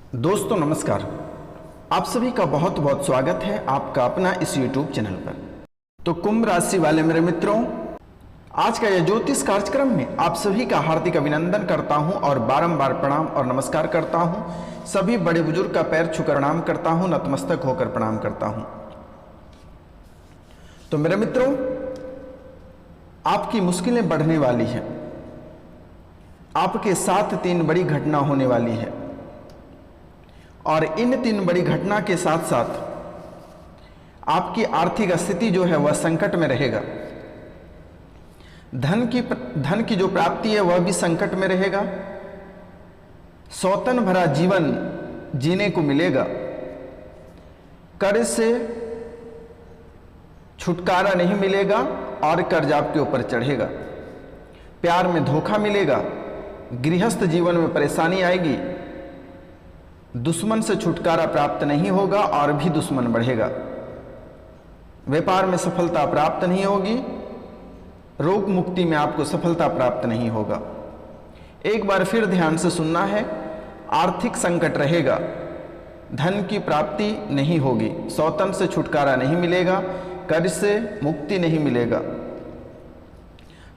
दोस्तों नमस्कार। आप सभी का बहुत बहुत स्वागत है आपका अपना इस YouTube चैनल पर। तो कुंभ राशि वाले मेरे मित्रों, आज का यह ज्योतिष कार्यक्रम में आप सभी का हार्दिक अभिनंदन करता हूं और बारंबार प्रणाम और नमस्कार करता हूं। सभी बड़े बुजुर्ग का पैर छूकर प्रणाम करता हूं, नतमस्तक होकर प्रणाम करता हूं। तो मेरे मित्रों, आपकी मुश्किलें बढ़ने वाली हैं। आपके साथ 3 बड़ी घटना होने वाली है और इन 3 बड़ी घटना के साथ साथ आपकी आर्थिक स्थिति जो है वह संकट में रहेगा। धन की जो प्राप्ति है वह भी संकट में रहेगा। सौतन भरा जीवन जीने को मिलेगा। कर्ज से छुटकारा नहीं मिलेगा और कर्ज आपके ऊपर चढ़ेगा। प्यार में धोखा मिलेगा। गृहस्थ जीवन में परेशानी आएगी। दुश्मन से छुटकारा प्राप्त नहीं होगा और भी दुश्मन बढ़ेगा। व्यापार में सफलता प्राप्त नहीं होगी। रोग मुक्ति में आपको सफलता प्राप्त नहीं होगा। एक बार फिर ध्यान से सुनना है। आर्थिक संकट रहेगा। धन की प्राप्ति नहीं होगी। सौतन से छुटकारा नहीं मिलेगा। कर्ज से मुक्ति नहीं मिलेगा।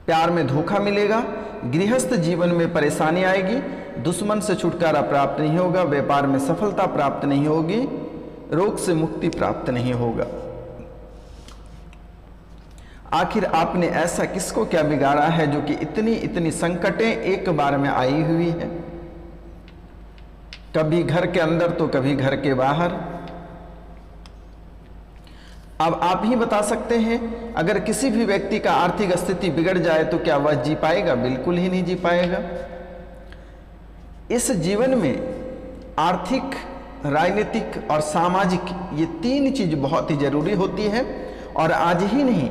प्यार में धोखा मिलेगा। गृहस्थ जीवन में परेशानी आएगी। दुश्मन से छुटकारा प्राप्त नहीं होगा। व्यापार में सफलता प्राप्त नहीं होगी। रोग से मुक्ति प्राप्त नहीं होगा। आखिर आपने ऐसा किसको क्या बिगाड़ा है जो कि इतनी संकटें एक बार में आई हुई है? कभी घर के अंदर तो कभी घर के बाहर। अब आप ही बता सकते हैं, अगर किसी भी व्यक्ति का आर्थिक स्थिति बिगड़ जाए तो क्या वह जी पाएगा? बिल्कुल ही नहीं जी पाएगा। इस जीवन में आर्थिक, राजनीतिक और सामाजिक ये 3 चीज बहुत ही जरूरी होती है और आज ही नहीं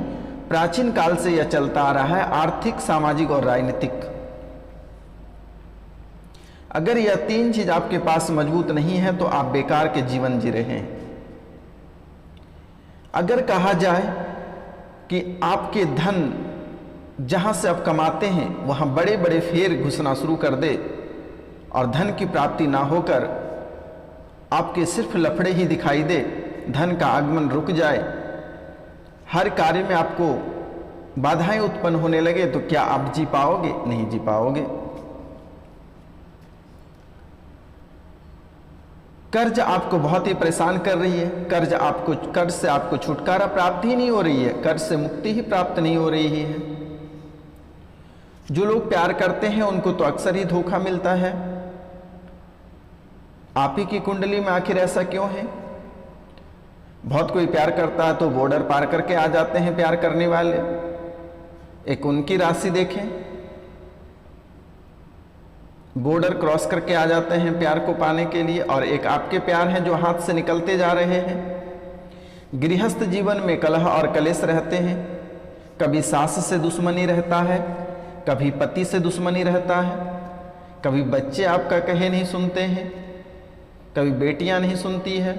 प्राचीन काल से यह चलता आ रहा है। आर्थिक, सामाजिक और राजनीतिक। अगर यह 3 चीज आपके पास मजबूत नहीं है तो आप बेकार के जीवन जी रहे हैं। अगर कहा जाए कि आपके धन जहां से आप कमाते हैं वहां बड़े बड़े फेर घुसना शुरू कर दे और धन की प्राप्ति ना होकर आपके सिर्फ लफड़े ही दिखाई दे, धन का आगमन रुक जाए, हर कार्य में आपको बाधाएं उत्पन्न होने लगे, तो क्या आप जी पाओगे? नहीं जी पाओगे। कर्ज आपको बहुत ही परेशान कर रही है। कर्ज से आपको छुटकारा प्राप्त ही नहीं हो रही है। कर्ज से मुक्ति ही प्राप्त नहीं हो रही है। जो लोग प्यार करते हैं उनको तो अक्सर ही धोखा मिलता है। आप ही की कुंडली में आखिर ऐसा क्यों है? बहुत कोई प्यार करता है तो बॉर्डर पार करके आ जाते हैं प्यार करने वाले। एक उनकी राशि देखें, बॉर्डर क्रॉस करके आ जाते हैं प्यार को पाने के लिए, और एक आपके प्यार हैं जो हाथ से निकलते जा रहे हैं। गृहस्थ जीवन में कलह और कलेश रहते हैं। कभी सास से दुश्मनी रहता है, कभी पति से दुश्मनी रहता है, कभी बच्चे आपका कहे नहीं सुनते हैं, कभी बेटियां नहीं सुनती है,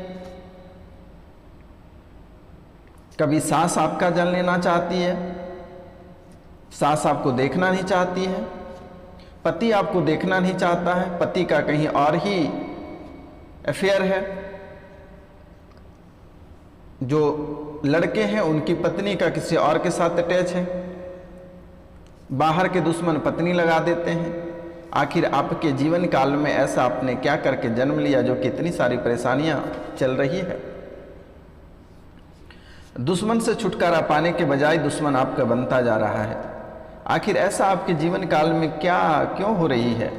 कभी सास आपका जल लेना चाहती है, सास आपको देखना नहीं चाहती है, पति आपको देखना नहीं चाहता है, पति का कहीं और ही अफेयर है। जो लड़के हैं उनकी पत्नी का किसी और के साथ अटैच है। बाहर के दुश्मन पत्नी लगा देते हैं। आखिर आपके जीवन काल में ऐसा आपने क्या करके जन्म लिया जो कि इतनी सारी परेशानियां चल रही है? दुश्मन से छुटकारा पाने के बजाय दुश्मन आपका बनता जा रहा है। आखिर ऐसा आपके जीवन काल में क्यों हो रही है?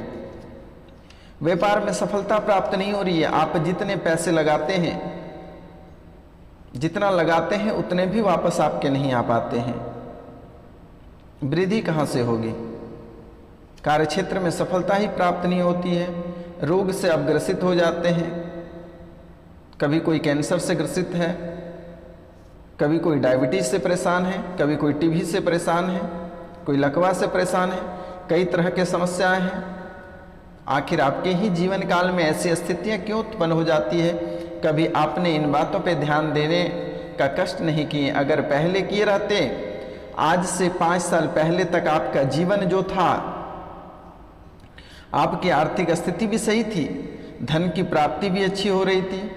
व्यापार में सफलता प्राप्त नहीं हो रही है। आप जितने पैसे लगाते हैं, जितना लगाते हैं उतने भी वापस आपके नहीं आ पाते हैं। वृद्धि कहां से होगी? कार्यक्षेत्र में सफलता ही प्राप्त नहीं होती है। रोग से आप ग्रसित हो जाते हैं। कभी कोई कैंसर से ग्रसित है, कभी कोई डायबिटीज से परेशान है, कभी कोई टीबी से परेशान है, कोई लकवा से परेशान है। कई तरह के समस्याएं हैं। आखिर आपके ही जीवन काल में ऐसी स्थितियां क्यों उत्पन्न हो जाती है? कभी आपने इन बातों पे ध्यान देने का कष्ट नहीं किए। अगर पहले किए रहते, आज से 5 साल पहले तक आपका जीवन जो था, आपकी आर्थिक स्थिति भी सही थी, धन की प्राप्ति भी अच्छी हो रही थी,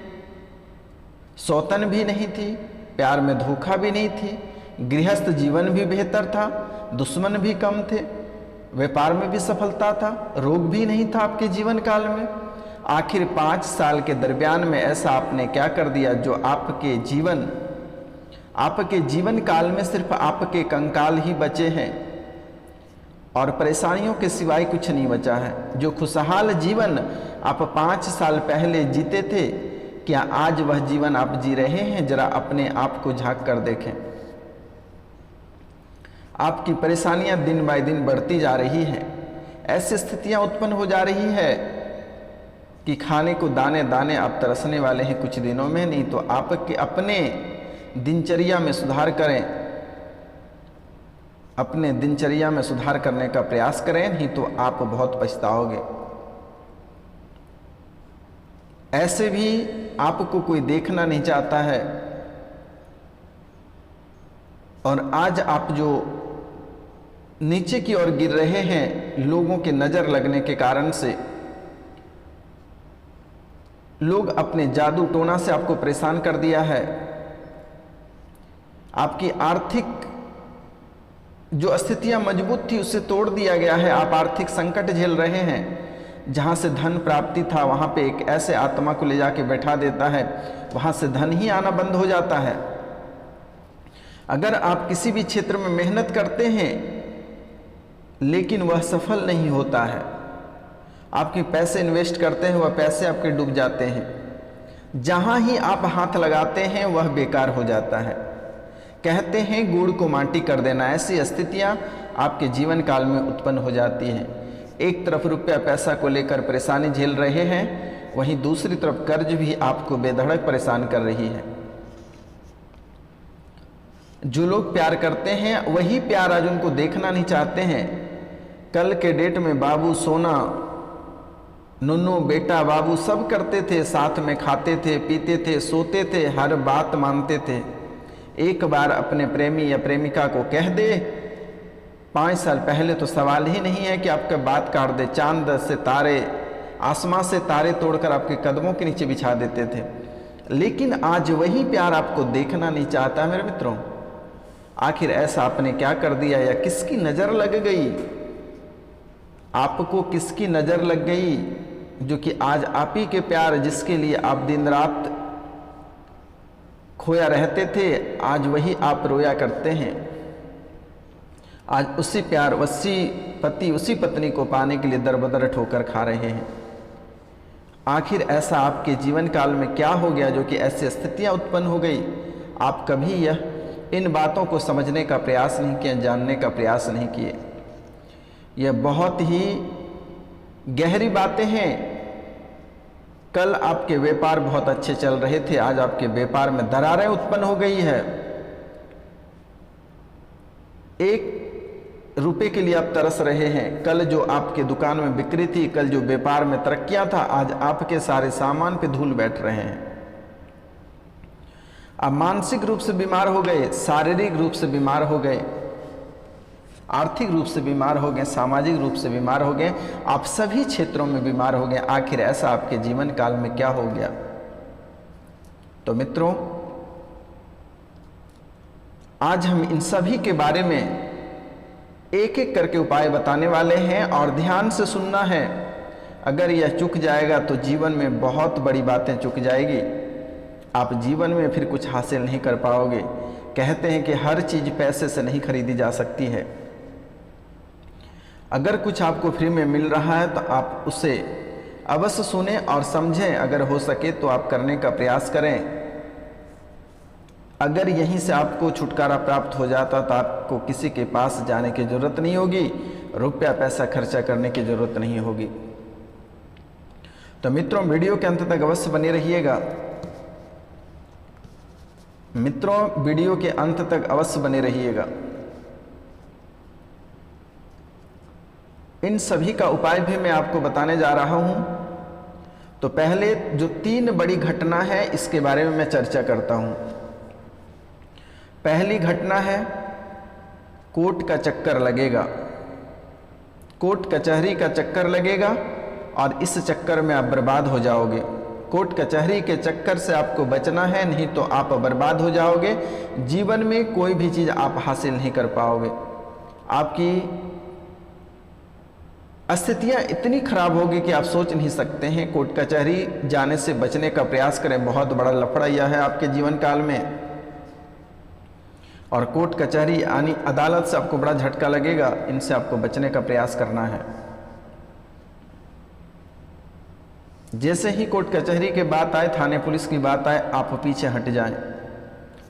सौतन भी नहीं थी, प्यार में धोखा भी नहीं थी, गृहस्थ जीवन भी बेहतर था, दुश्मन भी कम थे, व्यापार में भी सफलता था, रोग भी नहीं था आपके जीवन काल में। आखिर 5 साल के दरमियान में ऐसा आपने क्या कर दिया जो आपके जीवन काल में सिर्फ आपके कंकाल ही बचे हैं और परेशानियों के सिवाय कुछ नहीं बचा है। जो खुशहाल जीवन आप 5 साल पहले जीते थे, क्या आज वह जीवन आप जी रहे हैं? जरा अपने आप को झांक कर देखें। आपकी परेशानियां दिन बाय दिन बढ़ती जा रही हैं। ऐसी स्थितियां उत्पन्न हो जा रही है कि खाने को दाने दाने आप तरसने वाले हैं कुछ दिनों में। नहीं तो आपके अपने दिनचर्या में सुधार करें, अपने दिनचर्या में सुधार करने का प्रयास करें, नहीं तो आप बहुत पछताओगे। ऐसे भी आपको कोई देखना नहीं चाहता है और आज आप जो नीचे की ओर गिर रहे हैं, लोगों की नज़र लगने के कारण से, लोग अपने जादू टोना से आपको परेशान कर दिया है। आपकी आर्थिक जो स्थितियां मजबूत थी उसे तोड़ दिया गया है। आप आर्थिक संकट झेल रहे हैं। जहां से धन प्राप्ति था वहां पे एक ऐसे आत्मा को ले जाके बैठा देता है, वहां से धन ही आना बंद हो जाता है। अगर आप किसी भी क्षेत्र में मेहनत करते हैं लेकिन वह सफल नहीं होता है, आपके पैसे इन्वेस्ट करते हैं, वह पैसे आपके डूब जाते हैं। जहां ही आप हाथ लगाते हैं वह बेकार हो जाता है। कहते हैं गुड़ को माटी कर देना। ऐसी स्थितियां आपके जीवन काल में उत्पन्न हो जाती हैं। एक तरफ रुपया पैसा को लेकर परेशानी झेल रहे हैं, वहीं दूसरी तरफ कर्ज भी आपको बेधड़क परेशान कर रही है। जो लोग प्यार करते हैं वही प्यार आज उनको देखना नहीं चाहते हैं। कल के डेट में बाबू सोना, नुन्नू, बेटा, बाबू सब करते थे, साथ में खाते थे, पीते थे, सोते थे, हर बात मानते थे। एक बार अपने प्रेमी या प्रेमिका को कह दे, 5 साल पहले तो सवाल ही नहीं है कि आपका बात काट दे। चांद से तारे, आसमां से तारे तोड़कर आपके कदमों के नीचे बिछा देते थे। लेकिन आज वही प्यार आपको देखना नहीं चाहता। मेरे मित्रों, आखिर ऐसा आपने क्या कर दिया या किसकी नज़र लग गई? आपको किसकी नज़र लग गई जो कि आज आप ही के प्यार, जिसके लिए आप दिन रात खोया रहते थे, आज वही आप रोया करते हैं। आज उसी प्यार, उसी पति, उसी पत्नी को पाने के लिए दरबदर ठोकर खा रहे हैं। आखिर ऐसा आपके जीवन काल में क्या हो गया जो कि ऐसी स्थितियां उत्पन्न हो गई? आप कभी इन बातों को समझने का प्रयास नहीं किए, जानने का प्रयास नहीं किए। यह बहुत ही गहरी बातें हैं। कल आपके व्यापार बहुत अच्छे चल रहे थे, आज आपके व्यापार में दरारें उत्पन्न हो गई है। 1 रुपए के लिए आप तरस रहे हैं। कल जो आपके दुकान में बिक्री थी, कल जो व्यापार में तरक्कियां था, आज आपके सारे सामान पे धूल बैठ रहे हैं। आप मानसिक रूप से बीमार हो गए, शारीरिक रूप से बीमार हो गए, आर्थिक रूप से बीमार हो गए, सामाजिक रूप से बीमार हो गए, आप सभी क्षेत्रों में बीमार हो गए। आखिर ऐसा आपके जीवन काल में क्या हो गया? तो मित्रों, आज हम इन सभी के बारे में एक एक करके उपाय बताने वाले हैं और ध्यान से सुनना है। अगर यह चूक जाएगा तो जीवन में बहुत बड़ी बातें चूक जाएगी। आप जीवन में फिर कुछ हासिल नहीं कर पाओगे। कहते हैं कि हर चीज़ पैसे से नहीं खरीदी जा सकती है। अगर कुछ आपको फ्री में मिल रहा है तो आप उसे अवश्य सुने और समझें। अगर हो सके तो आप करने का प्रयास करें। अगर यहीं से आपको छुटकारा प्राप्त हो जाता तो आपको किसी के पास जाने की ज़रूरत नहीं होगी, रुपया पैसा खर्चा करने की ज़रूरत नहीं होगी। तो मित्रों, वीडियो के अंत तक अवश्य बने रहिएगा। मित्रों, वीडियो के अंत तक अवश्य बने रहिएगा। इन सभी का उपाय भी मैं आपको बताने जा रहा हूं। तो पहले जो 3 बड़ी घटना है इसके बारे में मैं चर्चा करता हूं। पहली घटना है, कोर्ट का चक्कर लगेगा। कोर्ट कचहरी का चक्कर लगेगा और इस चक्कर में आप बर्बाद हो जाओगे। कोर्ट कचहरी के चक्कर से आपको बचना है, नहीं तो आप बर्बाद हो जाओगे। जीवन में कोई भी चीज़ आप हासिल नहीं कर पाओगे। आपकी स्थितियाँ इतनी खराब होगी कि आप सोच नहीं सकते हैं। कोर्ट कचहरी जाने से बचने का प्रयास करें, बहुत बड़ा लफड़ा यह है आपके जीवन काल में। और कोर्ट कचहरी यानी अदालत से आपको बड़ा झटका लगेगा, इनसे आपको बचने का प्रयास करना है। जैसे ही कोर्ट कचहरी के बात आए, थाने पुलिस की बात आए, आप पीछे हट जाएं,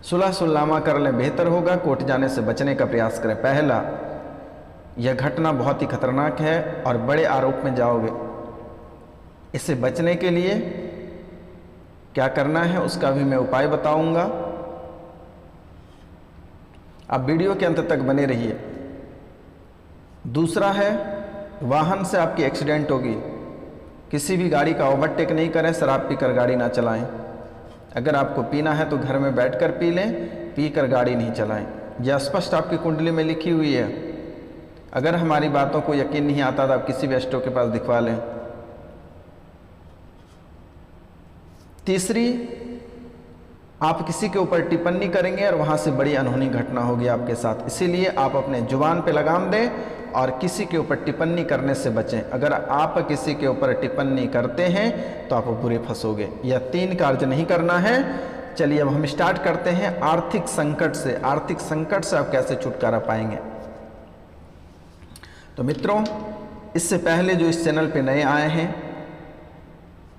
सुलह सुलनामा कर लें, बेहतर होगा। कोर्ट जाने से बचने का प्रयास करें। पहला, यह घटना बहुत ही खतरनाक है और बड़े आरोप में जाओगे। इससे बचने के लिए क्या करना है उसका भी मैं उपाय बताऊंगा। आप वीडियो के अंत तक बने रहिए। दूसरा है, वाहन से आपकी एक्सीडेंट होगी, किसी भी गाड़ी का ओवरटेक नहीं करें, शराब पीकर गाड़ी ना चलाएं। अगर आपको पीना है तो घर में बैठकर पी लें, पीकर गाड़ी नहीं चलाएं। यह स्पष्ट आपकी कुंडली में लिखी हुई है। अगर हमारी बातों को यकीन नहीं आता तो आप किसी भी एस्ट्रो के पास दिखवा लें। तीसरी, आप किसी के ऊपर टिप्पणी करेंगे और वहाँ से बड़ी अनहोनी घटना होगी आपके साथ। इसीलिए आप अपने जुबान पे लगाम दें और किसी के ऊपर टिप्पणी करने से बचें। अगर आप किसी के ऊपर टिप्पणी करते हैं तो आप बुरे फंसोगे। यह 3 कार्य नहीं करना है। चलिए अब हम स्टार्ट करते हैं आर्थिक संकट से। आर्थिक संकट से आप कैसे छुटकारा पाएंगे। तो मित्रों, इससे पहले जो इस चैनल पे नए आए हैं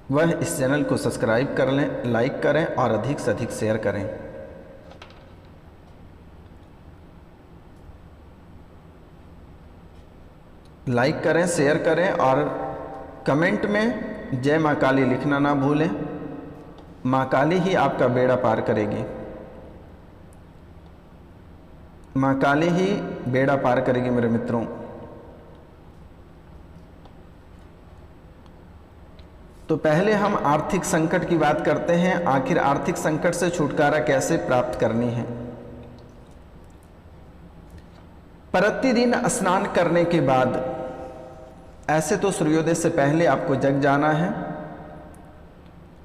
वह इस चैनल को सब्सक्राइब कर लें, लाइक करें और अधिक से अधिक शेयर करें। लाइक करें, शेयर करें और कमेंट में जय माँ काली लिखना ना भूलें। माँ काली ही आपका बेड़ा पार करेगी। माँ काली ही बेड़ा पार करेगी मेरे मित्रों। तो पहले हम आर्थिक संकट की बात करते हैं। आखिर आर्थिक संकट से छुटकारा कैसे प्राप्त करनी है। प्रतिदिन स्नान करने के बाद, ऐसे तो सूर्योदय से पहले आपको जग जाना है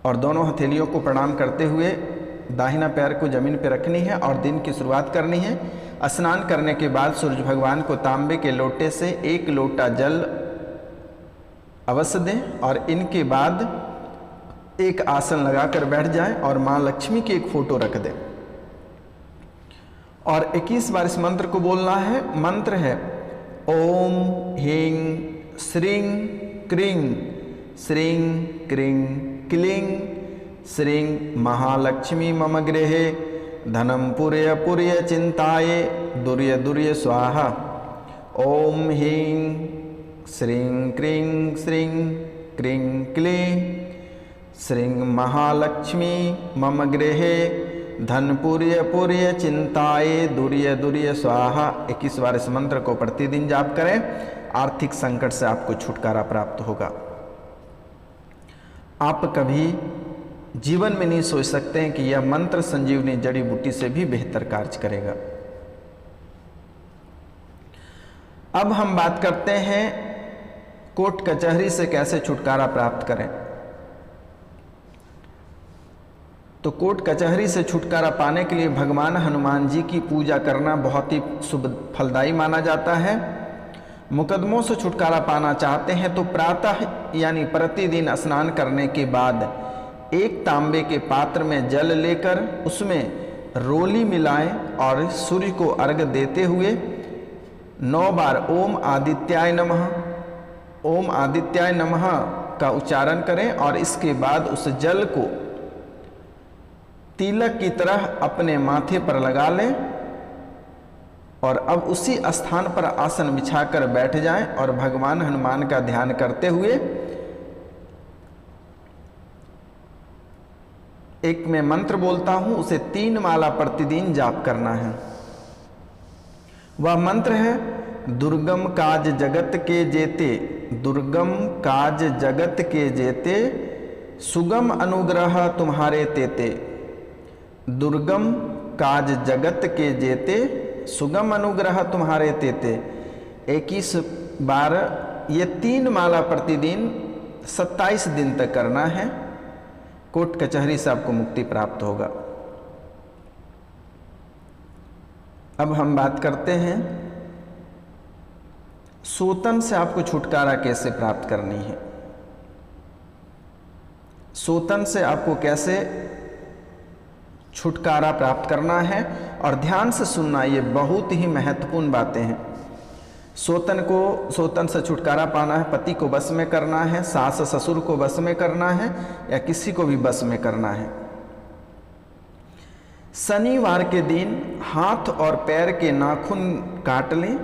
और दोनों हथेलियों को प्रणाम करते हुए दाहिना पैर को जमीन पर रखनी है और दिन की शुरुआत करनी है। स्नान करने के बाद सूर्य भगवान को तांबे के लोटे से 1 लोटा जल अवश्य दें और इनके बाद एक आसन लगाकर बैठ जाएं और माँ लक्ष्मी की एक फोटो रख दें और 21 बार इस मंत्र को बोलना है। मंत्र है ओम ह्रीं श्रीं क्रीं श्रीं क्रीं क्लीं श्रीं महालक्ष्मी मम गृहे धनम पुर्य पुर्य चिंताये दुर्य दुर्य स्वाहा। ओम ह्रीं श्रीं क्रीं श्रीं क्रीं क्लीं श्रीं महालक्ष्मी मम गृहे धन पुर्य पुर्य चिंताये दुर्य दुर्य स्वाहा। 21 बार इस मंत्र को प्रतिदिन जाप करें। आर्थिक संकट से आपको छुटकारा प्राप्त होगा। आप कभी जीवन में नहीं सोच सकते हैं कि यह मंत्र संजीवनी जड़ी बूटी से भी बेहतर कार्य करेगा। अब हम बात करते हैं कोर्ट कचहरी से कैसे छुटकारा प्राप्त करें। तो कोर्ट कचहरी से छुटकारा पाने के लिए भगवान हनुमान जी की पूजा करना बहुत ही शुभ फलदायी माना जाता है। मुकदमों से छुटकारा पाना चाहते हैं तो प्रातः यानी प्रतिदिन स्नान करने के बाद 1 तांबे के पात्र में जल लेकर उसमें रोली मिलाएं और सूर्य को अर्घ देते हुए 9 बार ओम आदित्याय नमः, ओम आदित्याय नमः का उच्चारण करें और इसके बाद उस जल को तिलक की तरह अपने माथे पर लगा लें और अब उसी स्थान पर आसन बिछाकर बैठ जाएं और भगवान हनुमान का ध्यान करते हुए एक मैं मंत्र बोलता हूं, उसे 3 माला प्रतिदिन जाप करना है। वह मंत्र है दुर्गम काज जगत के जेते, दुर्गम काज जगत के जेते, सुगम अनुग्रह तुम्हारे तेते। दुर्गम काज जगत के जेते, सुगम अनुग्रह तुम्हारे तेते। 21 बार ये 3 माला प्रतिदिन 27 दिन तक करना है। कोर्ट कचहरी से आपको मुक्ति प्राप्त होगा। अब हम बात करते हैं सोतन से आपको छुटकारा कैसे प्राप्त करनी है। सोतन से आपको कैसे छुटकारा प्राप्त करना है, और ध्यान से सुनना, ये बहुत ही महत्वपूर्ण बातें हैं। सोतन से छुटकारा पाना है, पति को बस में करना है, सास ससुर को बस में करना है, या किसी को भी बस में करना है। शनिवार के दिन हाथ और पैर के नाखून काट लें।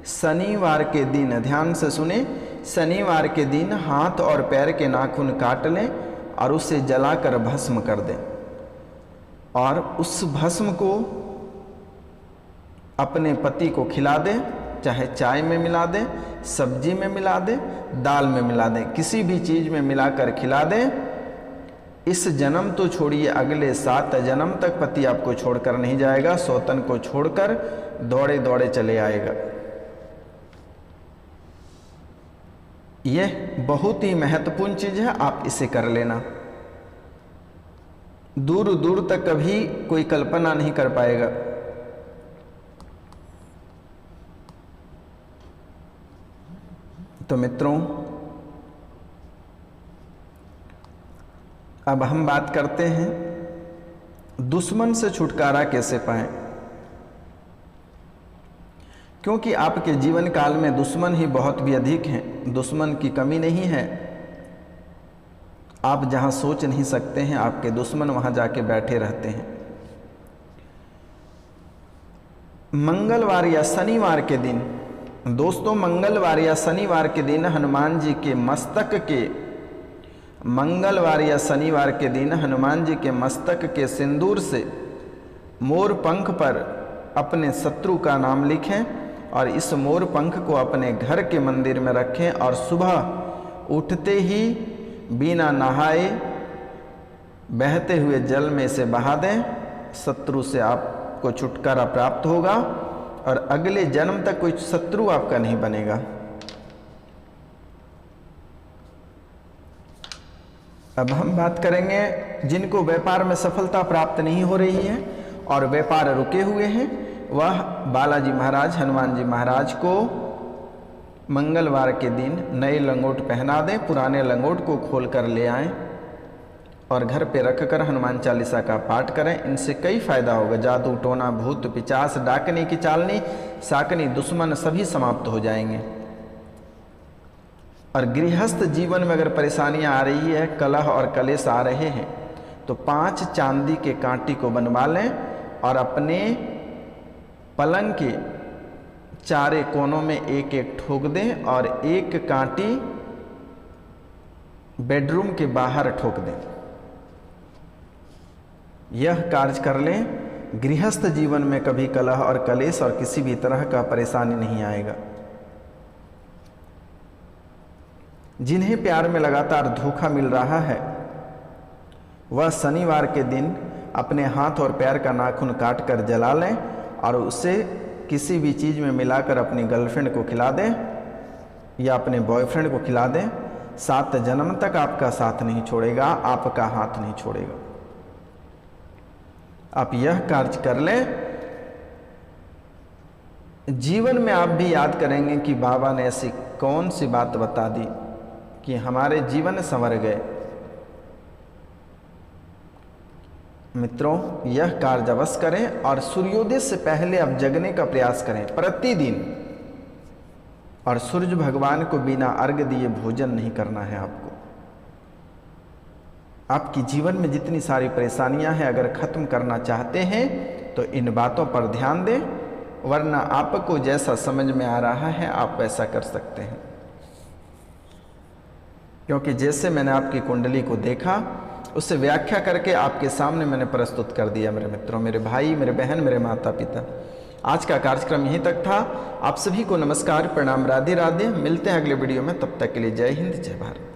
शनिवार के दिन, ध्यान से सुने, शनिवार के दिन हाथ और पैर के नाखून काट लें और उसे जलाकर भस्म कर दें, और उस भस्म को अपने पति को खिला दें। चाहे चाय में मिला दें, सब्जी में मिला दें, दाल में मिला दें, किसी भी चीज़ में मिलाकर खिला दें। इस जन्म तो छोड़िए, अगले 7 जन्म तक पति आपको छोड़कर नहीं जाएगा। सोतन को छोड़कर दौड़े दौड़े चले आएगा। यह बहुत ही महत्वपूर्ण चीज़ है, आप इसे कर लेना। दूर दूर तक कभी कोई कल्पना नहीं कर पाएगा। तो मित्रों, अब हम बात करते हैं दुश्मन से छुटकारा कैसे पाएं। क्योंकि आपके जीवन काल में दुश्मन ही बहुत भी अधिक हैं, दुश्मन की कमी नहीं है। आप जहां सोच नहीं सकते हैं, आपके दुश्मन वहां जाके बैठे रहते हैं। मंगलवार या शनिवार के दिन, दोस्तों, मंगलवार या शनिवार के दिन हनुमान जी के मस्तक के, मंगलवार या शनिवार के दिन हनुमान जी के मस्तक के सिंदूर से मोर पंख पर अपने शत्रु का नाम लिखें, और इस मोर पंख को अपने घर के मंदिर में रखें, और सुबह उठते ही बिना नहाए बहते हुए जल में से बहा दें। शत्रु से आपको छुटकारा प्राप्त होगा, और अगले जन्म तक कोई शत्रु आपका नहीं बनेगा। अब हम बात करेंगे जिनको व्यापार में सफलता प्राप्त नहीं हो रही है और व्यापार रुके हुए हैं, वह बालाजी महाराज, हनुमान जी महाराज को मंगलवार के दिन नए लंगोट पहना दें, पुराने लंगोट को खोल कर ले आएं और घर पे रखकर हनुमान चालीसा का पाठ करें। इनसे कई फायदा होगा। जादू टोना, भूत पिचास, डाकनी की चालनी, साकनी, दुश्मन सभी समाप्त हो जाएंगे। और गृहस्थ जीवन में अगर परेशानियां आ रही है, कलह और कलेश आ रहे हैं, तो 5 चांदी के कांटी को बनवा लें और अपने पलंग के चारे कोनों में एक एक ठोक दें, और एक कांटी बेडरूम के बाहर ठोक दें। यह कार्य कर लें, गृहस्थ जीवन में कभी कलह और कलेश और किसी भी तरह का परेशानी नहीं आएगा। जिन्हें प्यार में लगातार धोखा मिल रहा है, वह शनिवार के दिन अपने हाथ और पैर का नाखून काट कर जला लें और उसे किसी भी चीज़ में मिलाकर अपनी गर्लफ्रेंड को खिला दें या अपने बॉयफ्रेंड को खिला दें। 7 जन्म तक आपका साथ नहीं छोड़ेगा, आपका हाथ नहीं छोड़ेगा। आप यह कार्य कर लें, जीवन में आप भी याद करेंगे कि बाबा ने ऐसी कौन सी बात बता दी कि हमारे जीवन संवर गए। मित्रों, यह कार्य अवश्य करें और सूर्योदय से पहले आप जगने का प्रयास करें प्रतिदिन, और सूर्य भगवान को बिना अर्घ्य दिए भोजन नहीं करना है आपको। आपकी जीवन में जितनी सारी परेशानियां हैं, अगर खत्म करना चाहते हैं तो इन बातों पर ध्यान दें, वरना आपको जैसा समझ में आ रहा है आप वैसा कर सकते हैं। क्योंकि जैसे मैंने आपकी कुंडली को देखा, उससे व्याख्या करके आपके सामने मैंने प्रस्तुत कर दिया। मेरे मित्रों, मेरे भाई, मेरे बहन, मेरे माता पिता, आज का कार्यक्रम यहीं तक था। आप सभी को नमस्कार, प्रणाम, राधे राधे। मिलते हैं अगले वीडियो में, तब तक के लिए जय हिंद, जय भारत।